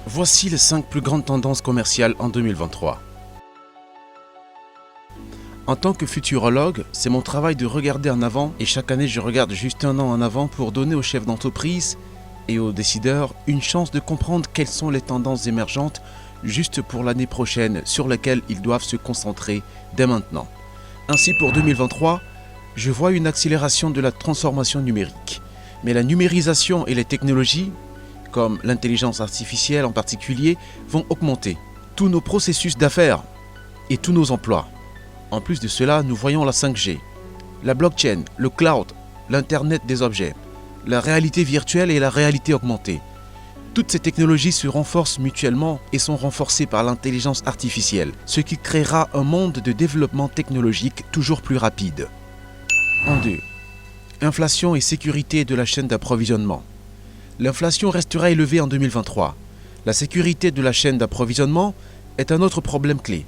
Voici les 5 plus grandes tendances commerciales en 2023. En tant que futurologue, c'est mon travail de regarder en avant et chaque année je regarde juste un an en avant pour donner aux chefs d'entreprise et aux décideurs une chance de comprendre quelles sont les tendances émergentes juste pour l'année prochaine sur lesquelles ils doivent se concentrer dès maintenant. Ainsi pour 2023, je vois une accélération de la transformation numérique. Mais la numérisation et les technologies, comme l'intelligence artificielle en particulier, vont augmenter tous nos processus d'affaires et tous nos emplois. En plus de cela, nous voyons la 5G, la blockchain, le cloud, l'Internet des objets, la réalité virtuelle et la réalité augmentée. Toutes ces technologies se renforcent mutuellement et sont renforcées par l'intelligence artificielle, ce qui créera un monde de développement technologique toujours plus rapide. En 2. Inflation et sécurité de la chaîne d'approvisionnement. L'inflation restera élevée en 2023. La sécurité de la chaîne d'approvisionnement est un autre problème clé.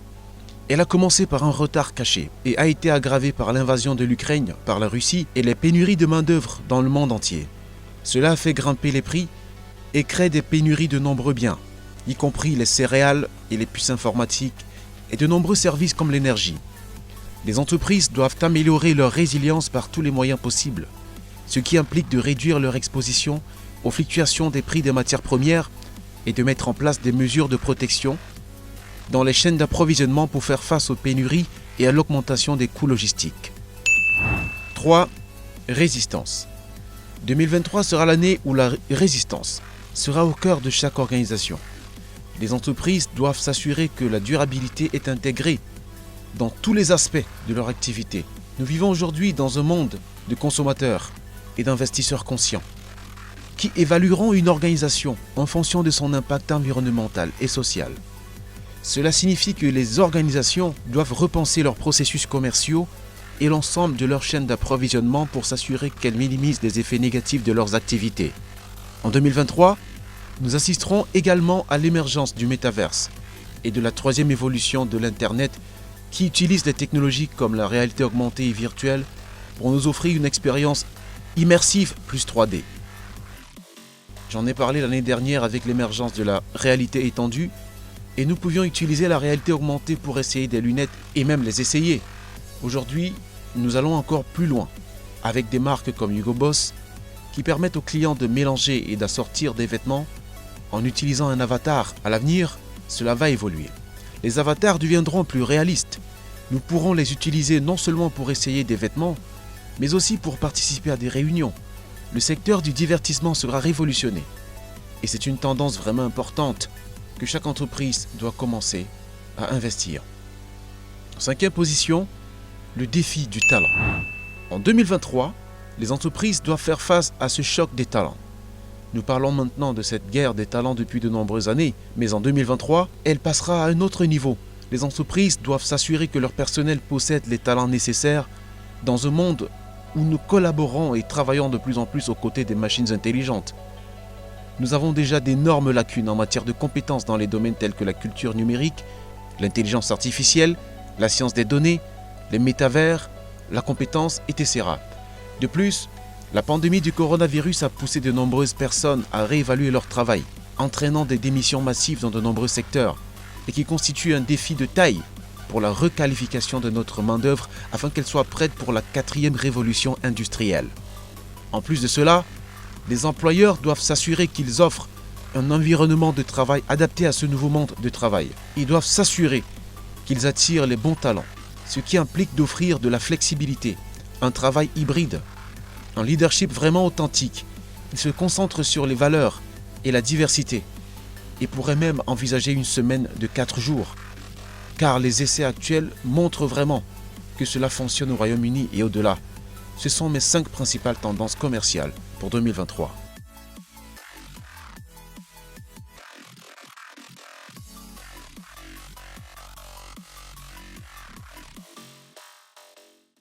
Elle a commencé par un retard caché et a été aggravée par l'invasion de l'Ukraine par la Russie et les pénuries de main-d'œuvre dans le monde entier. Cela a fait grimper les prix et crée des pénuries de nombreux biens, y compris les céréales et les puces informatiques et de nombreux services comme l'énergie. Les entreprises doivent améliorer leur résilience par tous les moyens possibles, ce qui implique de réduire leur exposition aux fluctuations des prix des matières premières et de mettre en place des mesures de protection dans les chaînes d'approvisionnement pour faire face aux pénuries et à l'augmentation des coûts logistiques. 3. Résistance. 2023 sera l'année où la résistance sera au cœur de chaque organisation. Les entreprises doivent s'assurer que la durabilité est intégrée dans tous les aspects de leur activité. Nous vivons aujourd'hui dans un monde de consommateurs et d'investisseurs conscients qui évalueront une organisation en fonction de son impact environnemental et social. Cela signifie que les organisations doivent repenser leurs processus commerciaux et l'ensemble de leur chaîne d'approvisionnement pour s'assurer qu'elles minimisent les effets négatifs de leurs activités. En 2023, nous assisterons également à l'émergence du métaverse et de la troisième évolution de l'Internet qui utilise des technologies comme la réalité augmentée et virtuelle pour nous offrir une expérience immersive plus 3D. J'en ai parlé l'année dernière avec l'émergence de la réalité étendue et nous pouvions utiliser la réalité augmentée pour essayer des lunettes et même les essayer. Aujourd'hui, nous allons encore plus loin avec des marques comme Hugo Boss qui permettent aux clients de mélanger et d'assortir des vêtements en utilisant un avatar. À l'avenir, cela va évoluer. Les avatars deviendront plus réalistes. Nous pourrons les utiliser non seulement pour essayer des vêtements, mais aussi pour participer à des réunions. Le secteur du divertissement sera révolutionné. Et c'est une tendance vraiment importante que chaque entreprise doit commencer à investir. En 5e position, le défi du talent. En 2023, les entreprises doivent faire face à ce choc des talents. Nous parlons maintenant de cette guerre des talents depuis de nombreuses années, mais en 2023, elle passera à un autre niveau. Les entreprises doivent s'assurer que leur personnel possède les talents nécessaires dans un monde où nous collaborons et travaillons de plus en plus aux côtés des machines intelligentes. Nous avons déjà d'énormes lacunes en matière de compétences dans les domaines tels que la culture numérique, l'intelligence artificielle, la science des données, les métavers, la compétence, etc. De plus, la pandémie du coronavirus a poussé de nombreuses personnes à réévaluer leur travail, entraînant des démissions massives dans de nombreux secteurs, et qui constitue un défi de taille pour la requalification de notre main-d'œuvre afin qu'elle soit prête pour la 4e révolution industrielle. En plus de cela, les employeurs doivent s'assurer qu'ils offrent un environnement de travail adapté à ce nouveau monde de travail. Ils doivent s'assurer qu'ils attirent les bons talents, ce qui implique d'offrir de la flexibilité, un travail hybride, un leadership vraiment authentique. Ils se concentrent sur les valeurs et la diversité et pourraient même envisager une semaine de 4 jours. Car les essais actuels montrent vraiment que cela fonctionne au Royaume-Uni et au-delà. Ce sont mes 5 principales tendances commerciales pour 2023.